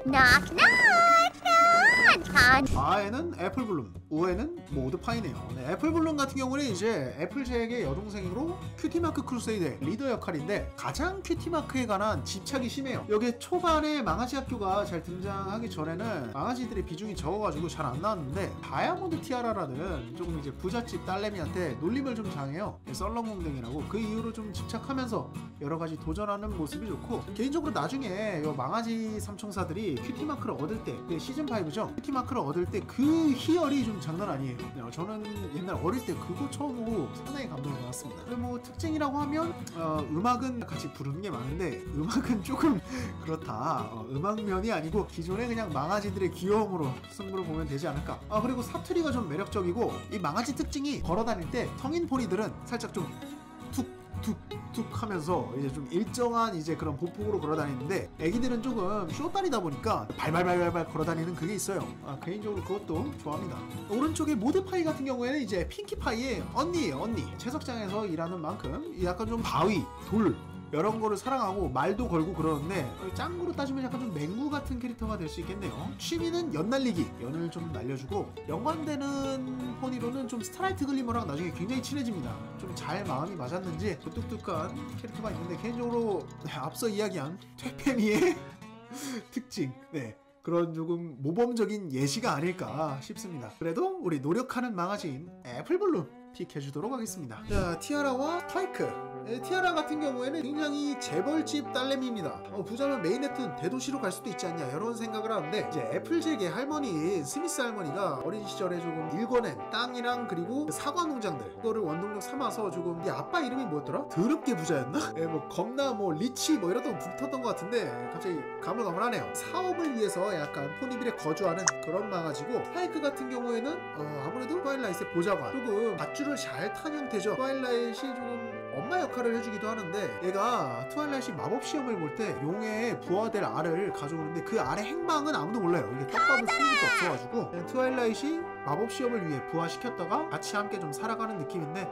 Knock knock knock. 4에는 애플블룸, 5에는 모드파이네요. 네, 애플블룸 같은 경우는 이제 애플잭의 여동생으로 큐티마크 크루세이드의 리더 역할인데 가장 큐티마크에 관한 집착이 심해요. 여기 초반에 망아지 학교가 잘 등장하기 전에는 망아지들의 비중이 적어가지고 잘 안 나왔는데 다이아몬드 티아라라는 조금 이제 부잣집 딸내미한테 놀림을 좀 당해요. 썰렁공댕이라고. 그 이후로 좀 집착하면서 여러가지 도전하는 모습이 좋고, 개인적으로 나중에 요 망아지 삼총사들이 큐티마크를 얻을 때, 시즌5죠, 큐티마크를 얻을 때 그 희열이 좀 장난 아니에요. 저는 옛날 어릴 때 그거 처음 보고 상당히 감동을 받았습니다. 그리고 뭐 특징이라고 하면 음악은 같이 부르는 게 많은데 음악은 조금 그렇다. 음악면이 아니고 기존의 그냥 망아지들의 귀여움으로 승부를 보면 되지 않을까. 그리고 사투리가 좀 매력적이고, 이 망아지 특징이 걸어다닐 때 성인 포니들은 살짝 좀 툭툭툭 하면서 이제 좀 일정한 이제 그런 보폭으로 걸어다니는데, 애기들은 조금 쇼다니다 보니까 발발발발 걸어다니는 그게 있어요. 개인적으로 그것도 좋아합니다. 오른쪽에 모드파이 같은 경우에는 이제 핑키파이의 언니예요. 언니. 채석장에서 일하는 만큼 약간 좀 바위, 돌 이런 거를 사랑하고 말도 걸고 그러는데, 짱구로 따지면 약간 좀 맹구 같은 캐릭터가 될 수 있겠네요. 취미는 연 날리기, 연을 좀 날려주고, 연관되는 포니로는 좀 스트라이트 글리머랑 나중에 굉장히 친해집니다. 좀 잘 마음이 맞았는지 뚝뚝한 캐릭터가 있는데, 개인적으로 앞서 이야기한 퇴폐미의 특징, 그런 조금 모범적인 예시가 아닐까 싶습니다. 그래도 우리 노력하는 망아지인 애플블룸 픽해주도록 하겠습니다. 자, 티아라와 스파이크. 티아라 같은 경우에는 굉장히 재벌집 딸내미입니다. 부자면 메인해튼 대도시로 갈 수도 있지 않냐 이런 생각을 하는데, 이제 애플잭의 할머니 스미스 할머니가 어린 시절에 조금 일궈낸 땅이랑 그리고 사과 농장들, 그거를 원동력 삼아서 조금, 이 아빠 이름이 뭐였더라? 더럽게 부자였나? 뭐 겁나 뭐 리치 뭐 이러던 붙었던 것 같은데 갑자기 가물가물하네요. 사업을 위해서 약간 포니빌에 거주하는 그런 망아지고, 스파이크 같은 경우에는 아무래도 트와일라이트의 보좌관, 조금 밧줄을 잘 탄 형태죠. 트와일라이트이 조금 엄마 역할을 해주기도 하는데, 얘가 트와일라이트이 마법 시험을 볼 때 용의 부화될 알을 가져오는데 그 알의 행방은 아무도 몰라요. 이게 떡밥을 쓰는 것도 없어가지고 트와일라이트이 마법 시험을 위해 부화시켰다가 같이 함께 좀 살아가는 느낌인데,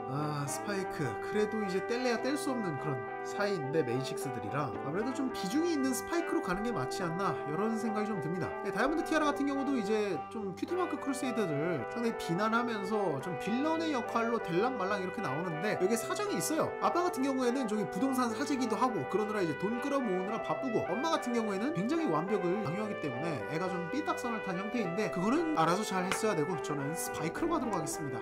스파이크 그래도 이제 뗄래야 뗄 수 없는 그런 사이인데, 메인식스들이랑 아무래도 좀 비중이 있는 스파이크로 가는 게 맞지 않나 이런 생각이 좀 듭니다. 다이아몬드 티아라 같은 경우도 이제 좀 큐티마크 크루세이더들 상당히 비난하면서 좀 빌런의 역할로 될랑말랑 이렇게 나오는데, 여기에 사정이 있어요. 아빠 같은 경우에는 저기 부동산 사재기도 하고 그러느라 이제 돈 끌어모으느라 바쁘고, 엄마 같은 경우에는 굉장히 완벽을 강요하기 때문에 애가 좀 삐딱선을 탄 형태인데, 그거는 알아서 잘 했어야 되고, 저는 스파이크로 가도록 하겠습니다.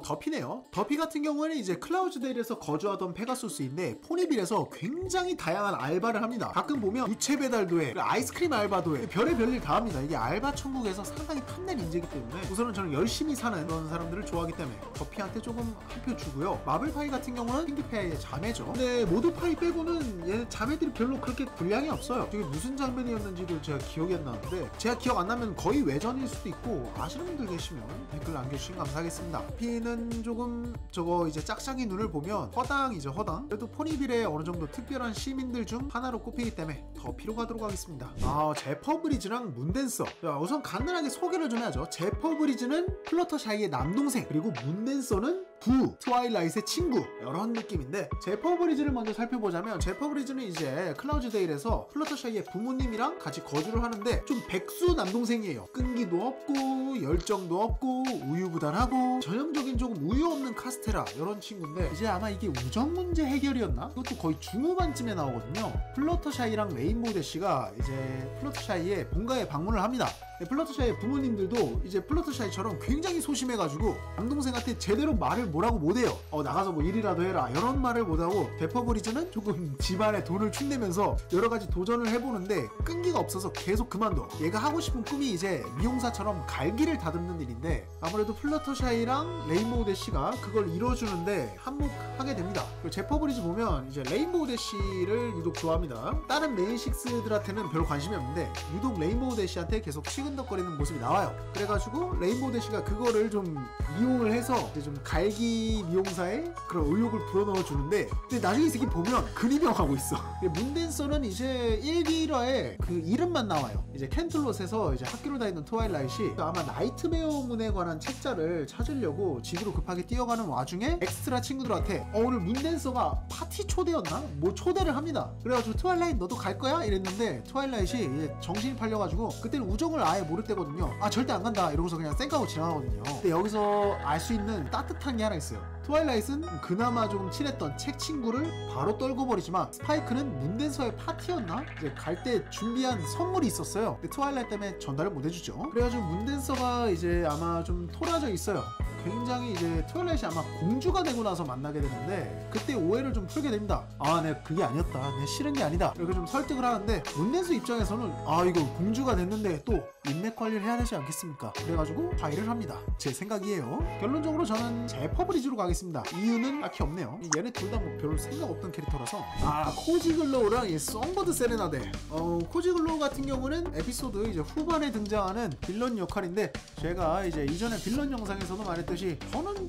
더피네요. 더피 같은 경우에는 이제 클라우즈데일에서 거주하던 페가수스인데, 포니빌에서 굉장히 다양한 알바를 합니다. 가끔 보면 유채 배달도 해, 아이스크림 알바도 해, 별의 별일 다 합니다. 이게 알바 천국에서 상당히 탐낸 인재이기 때문에 우선은 저는 열심히 사는 그런 사람들을 좋아하기 때문에 더피한테 조금 한 표 주고요. 마블파이 같은 경우는 핑키파이의 자매죠. 근데 모드파이 빼고는 얘 자매들이 별로 그렇게 분량이 없어요. 이게 무슨 장면이었는지도 제가 기억이 안 나는데, 제가 기억 안 나면 거의 외전일 수도 있고, 아시는 분들 계시면 댓글 남겨주시면 감사하겠습니다. 더피는 조금 저거 이제 짝짝이 눈을 보면 허당이죠, 허당. 그래도 포니빌의 어느 정도 특별한 시민들 중 하나로 꼽히기 때문에 더피로 가도록 하겠습니다. 제퍼 브리즈랑 문댄서. 자, 우선 간단하게 소개를 좀 해야죠. 제퍼 브리즈는 플러터샤이의 남동생, 그리고 문댄서는 트와일라이트의 친구, 이런 느낌인데, 제퍼 브리즈를 먼저 살펴보자면, 제퍼 브리즈는 이제 클라우즈데일에서 플러터샤이의 부모님이랑 같이 거주를 하는데, 좀 백수 남동생이에요. 끈기도 없고 열정도 없고 우유부단하고 전형적인 조금 우유 없는 카스테라, 이런 친구인데, 이제 아마 이게 우정 문제 해결이었나? 그것도 거의 중후반쯤에 나오거든요. 플러터샤이랑 레인보우 대시가 이제 플러터샤이의 본가에 방문을 합니다. 플러터샤이의 부모님들도 이제 플러터샤이처럼 굉장히 소심해가지고 남동생한테 제대로 말을 뭐라고 못해요. 나가서 뭐 일이라도 해라 이런 말을 못하고, 제퍼 브리즈는 조금 집안에 돈을 축내면서 여러가지 도전을 해보는데 끈기가 없어서 계속 그만둬. 얘가 하고 싶은 꿈이 이제 미용사처럼 갈기를 다듬는 일인데, 아무래도 플러터샤이랑 레인보우 대시가 그걸 이뤄주는데 한몫하게 됩니다. 그리고 제퍼 브리즈 보면 이제 레인보우 대시를 유독 좋아합니다. 다른 메인 식스들한테는 별 관심이 없는데 유독 레인보우 대시한테 계속 치고 끄덕끄덕거리는 모습이 나와요. 그래가지고 레인보우 대시가 그거를 좀 이용을 해서 이제 좀 갈기 미용사의 그런 의욕을 불어넣어 주는데, 근데 나중에 이 새끼 보면 그림형하고 있어. 문댄서는 이제 1기 1화에 그 이름만 나와요. 이제 캔틀롯에서 이제 학교를 다니는 트와일라이트이 아마 나이트메어 문에 관한 책자를 찾으려고 집으로 급하게 뛰어가는 와중에 엑스트라 친구들한테 오늘 문댄서가 파티 초대였나? 뭐 초대를 합니다. 그래가지고 트와일라이트 너도 갈 거야? 이랬는데 트와일라이트이 이제 정신이 팔려가지고, 그때는 우정을 아예 모를 때거든요. 아 절대 안 간다 이러고서 그냥 쌩까고 지나가거든요. 근데 여기서 알 수 있는 따뜻한 게 하나 있어요. 트와일라이트는 그나마 조금 친했던 책 친구를 바로 떨궈버리지만, 스파이크는 문댄서의 파티였나? 이제 갈 때 준비한 선물이 있었어요. 근데 트와일라이트 때문에 전달을 못 해주죠. 그래가지고 문댄서가 이제 아마 좀 토라져 있어요. 굉장히 이제 트와일라이트이 아마 공주가 되고 나서 만나게 되는데, 그때 오해를 좀 풀게 됩니다. 아 내가 그게 아니었다, 내가 싫은 게 아니다, 이렇게 좀 설득을 하는데, 문댄서 입장에서는 아 이거 공주가 됐는데 또 인맥 관리를 해야 되지 않겠습니까? 그래가지고 파이를 합니다. 제 생각이에요. 결론적으로 저는 제퍼 브리즈로 가겠습니다. 이유는 딱히 없네요. 얘네 둘 다 뭐 별로 생각 없던 캐릭터라서. 아 코지 글로우랑 이 썬버드 세레나데. 코지 글로우 같은 경우는 에피소드 이제 후반에 등장하는 빌런 역할인데, 제가 이제 이전에 빌런 영상에서도 말했듯이 저는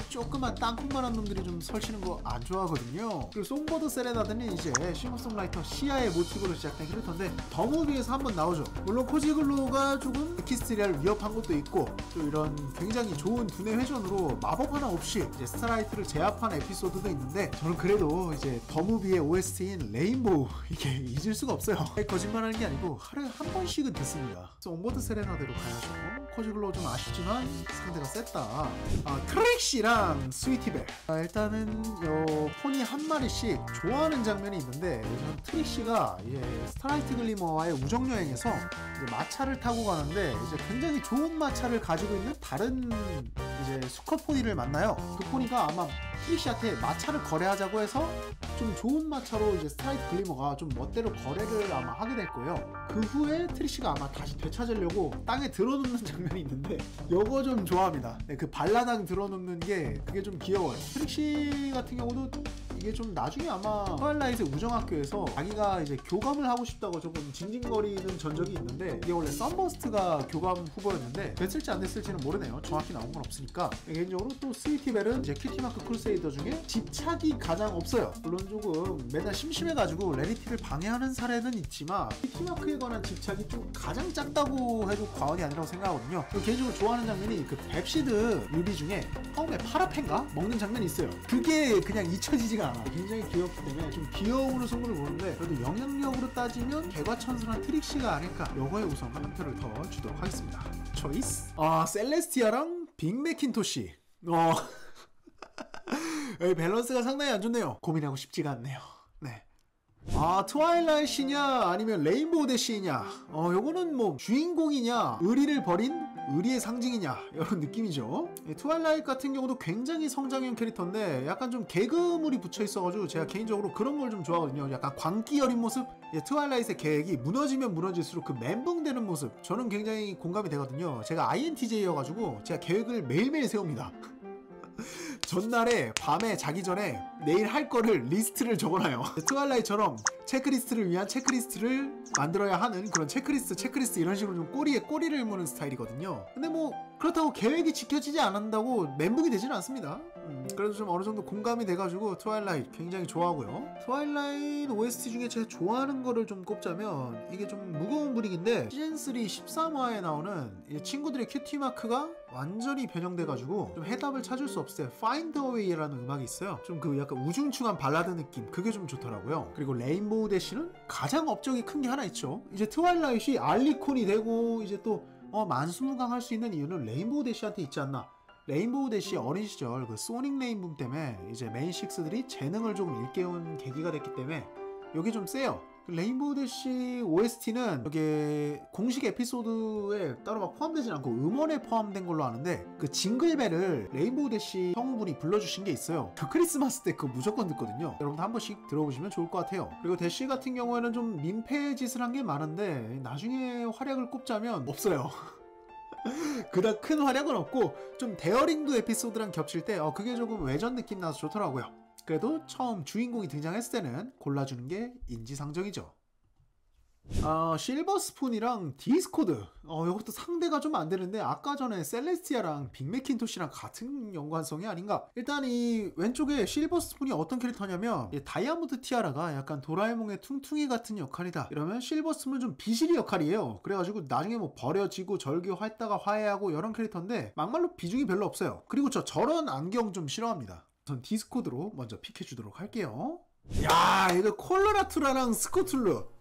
조금만 땅콩만한 놈들이 좀 설치는 거 안 좋아하거든요. 그리고 송버드 세레나드는 이제 싱어송라이터 시아의 모티브로 시작된 캐릭터인데 더무비에서 한번 나오죠. 물론 코지 글로우가 조금 에키스트리아를 위협한 것도 있고, 또 이런 굉장히 좋은 두뇌 회전으로 마법 하나 없이 이제 스타라이트를 제압한 에피소드도 있는데, 저는 그래도 이제 더무비의 OST인 레인보우 이게 잊을 수가 없어요. 거짓말하는 게 아니고 하루에 한 번씩은 듣습니다. 송버드 세레나드로 가야죠. 코지 글로우 좀 아쉽지만 상대가 셌다. 트렉시랑 스위티벨. 일단은 포니 한 마리씩 좋아하는 장면이 있는데, 요즘 트렉시가 이제 스타라이트 글리머와의 우정여행에서 이제 마차를 타고 가는데, 이제 굉장히 좋은 마차를 가지고 있는 다른 이제 수컷 포니를 만나요. 그 포니가 아마 트릭시한테 마차를 거래하자고 해서 좀 좋은 마차로 이제 스타라이트 글리머가 좀 멋대로 거래를 아마 하게 될 거예요. 그 후에 트릭시가 아마 다시 되찾으려고 땅에 들어놓는 장면이 있는데, 요거 좀 좋아합니다. 네, 그 발라당 들어놓는 게 그게 좀 귀여워요. 트릭시 같은 경우도 이게 좀 나중에 아마 트와일라이트의 우정학교에서 자기가 이제 교감을 하고 싶다고 조금 징징거리는 전적이 있는데, 이게 원래 썬버스트가 교감 후보였는데 됐을지 안 됐을지는 모르네요. 정확히 나온 건 없으니까. 개인적으로 또 스위티벨은 이제 큐티마크 크루세이더 중에 집착이 가장 없어요. 물론 조금 맨날 심심해가지고 레리티를 방해하는 사례는 있지만, 큐티마크에 관한 집착이 좀 가장 작다고 해도 과언이 아니라고 생각하거든요. 개인적으로 좋아하는 장면이 그 뱁시드 뮤비 중에 처음에 파라펜가 먹는 장면이 있어요. 그게 그냥 잊혀지지가 않아. 굉장히 귀엽기 때문에 좀 귀여움으로 승부를 보는데, 그래도 영향력으로 따지면 개과천선한 트릭시가 아닐까. 요거에 우선 한 표를 더 주도록 하겠습니다. 초이스. 셀레스티아랑 빅 매킨토시. 밸런스가 상당히 안 좋네요. 고민하고 싶지가 않네요. 네. 트와일라이트냐 아니면 레인보우 대시냐, 요거는 뭐 주인공이냐 의리를 버린 의리의 상징이냐, 이런 느낌이죠. 트와일라이트 같은 경우도 굉장히 성장형 캐릭터인데 약간 좀 개그물이 붙여 있어가지고 제가 개인적으로 그런 걸 좀 좋아하거든요. 약간 광기 어린 모습. 트와일라이트의 계획이 무너지면 무너질수록 그 멘붕되는 모습, 저는 굉장히 공감이 되거든요. 제가 INTJ여가지고 제가 계획을 매일매일 세웁니다. 전날에 밤에 자기 전에 내일 할 거를 리스트를 적어놔요. 트와일라이트처럼 체크리스트를 위한 체크리스트를 만들어야 하는 그런 체크리스트 이런 식으로 좀 꼬리에 꼬리를 무는 스타일이거든요. 근데 뭐 그렇다고 계획이 지켜지지 않는다고 멘붕이 되지는 않습니다. 그래도 좀 어느 정도 공감이 돼가지고 트와일라이트 굉장히 좋아하고요. 트와일라이트 OST 중에 제가 좋아하는 거를 좀 꼽자면, 이게 좀 무거운 분위기인데 시즌3 13화에 나오는 친구들의 큐티마크가 완전히 변형돼가지고 좀 해답을 찾을 수 없을 때 Find a Way라는 음악이 있어요. 좀 그 약간 우중충한 발라드 느낌, 그게 좀 좋더라고요. 그리고 레인보우 대시는 가장 업적이 큰 게 하나 있죠. 이제 트와일라이트이 알리콘이 되고 이제 또 만수무강할 수 있는 이유는 레인보우 대시한테 있지 않나. 레인보우 대시 어린 시절 그 소닉 레인붐 때문에 이제 메인 식스들이 재능을 조금 일깨운 계기가 됐기 때문에 여기 좀 세요. 레인보우 대시 OST는 여기 공식 에피소드에 따로 막 포함되진 않고 음원에 포함된 걸로 아는데, 그 징글벨을 레인보우 대시 성우분이 불러주신 게 있어요. 저 크리스마스 때 그거 무조건 듣거든요. 여러분도 한 번씩 들어보시면 좋을 것 같아요. 그리고 대시 같은 경우에는 좀 민폐 짓을 한 게 많은데 나중에 활약을 꼽자면 없어요. 그닥 큰 활약은 없고 좀 데어링도 에피소드랑 겹칠 때 그게 조금 외전 느낌 나서 좋더라고요. 그래도 처음 주인공이 등장했을 때는 골라주는 게 인지상정이죠. 실버 스푼이랑 디스코드. 이것도 상대가 좀 안 되는데 아까 전에 셀레스티아랑 빅 매킨토시랑 같은 연관성이 아닌가. 일단 이 왼쪽에 실버 스푼이 어떤 캐릭터냐면 다이아몬드 티아라가 약간 도라에몽의 퉁퉁이 같은 역할이다. 이러면 실버 스푼은 좀 비실이 역할이에요. 그래가지고 나중에 뭐 버려지고 절규했다가 화해하고 이런 캐릭터인데 막말로 비중이 별로 없어요. 그리고 저런 안경 좀 싫어합니다. 전 디스코드로 먼저 픽해주도록 할게요. 야, 이거 콜로라투라랑 스코툴루.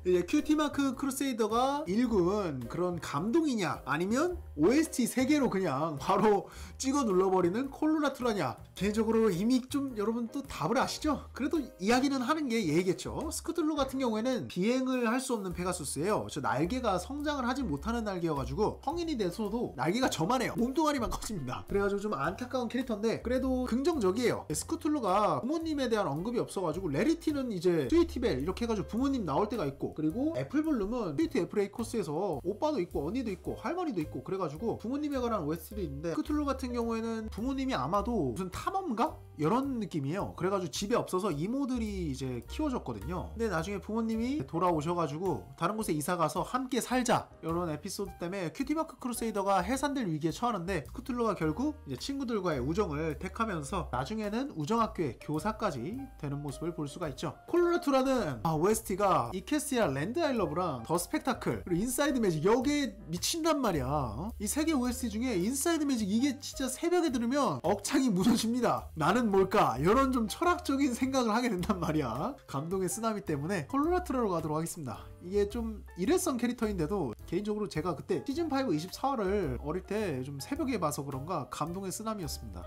이제 큐티마크 크루세이더가 일군 그런 감동이냐 아니면 OST 3개로 그냥 바로 찍어 눌러버리는 콜로라투라냐. 개인적으로 이미 좀 여러분 또 답을 아시죠? 그래도 이야기는 하는 게 예의겠죠. 스코툴루 같은 경우에는 비행을 할 수 없는 페가수스예요. 저 날개가 성장을 하지 못하는 날개여가지고 성인이 돼서도 날개가 저만해요. 몸뚱아리만 커집니다. 그래가지고 좀 안타까운 캐릭터인데 그래도 긍정적이에요. 스코툴루가 부모님에 대한 언급이 없어가지고 레리티는 이제 스위티벨 이렇게 해가지고 부모님 나올 때가 있고, 그리고 애플블룸은 스위트 애플A 코스에서 오빠도 있고 언니도 있고 할머니도 있고 그래가지고 부모님에 관한 OST도 있는데, 스코툴루 같은 경우에는 부모님이 아마도 무슨 탐험가? 이런 느낌이에요. 그래가지고 집에 없어서 이모들이 이제 키워줬거든요. 근데 나중에 부모님이 돌아오셔가지고 다른 곳에 이사가서 함께 살자 이런 에피소드 때문에 큐티마크 크루세이더가 해산될 위기에 처하는데 스코툴루가 결국 이제 친구들과의 우정을 택하면서 나중에는 우정학교의 교사까지 되는 모습을 볼 수가 있죠. 콜로라투라는 OST가 이케스티아 랜드 아이러브랑 더 스펙타클 그리고 인사이드 매직 여기에 미친단 말이야. 이 세 개 OST 중에 인사이드 매직 이게 진짜 새벽에 들으면 억창이 무너집니다. 나는 뭘까? 이런 좀 철학적인 생각을 하게 된단 말이야. 감동의 쓰나미 때문에 콜로라투라로 가도록 하겠습니다. 이게 좀 일회성 캐릭터인데도 개인적으로 제가 그때 시즌5 24화를 어릴 때 좀 새벽에 봐서 그런가 감동의 쓰나미였습니다.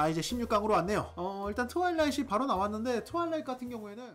이제 16강으로 왔네요. 일단 트와일라이트이 바로 나왔는데 트와일라이트 같은 경우에는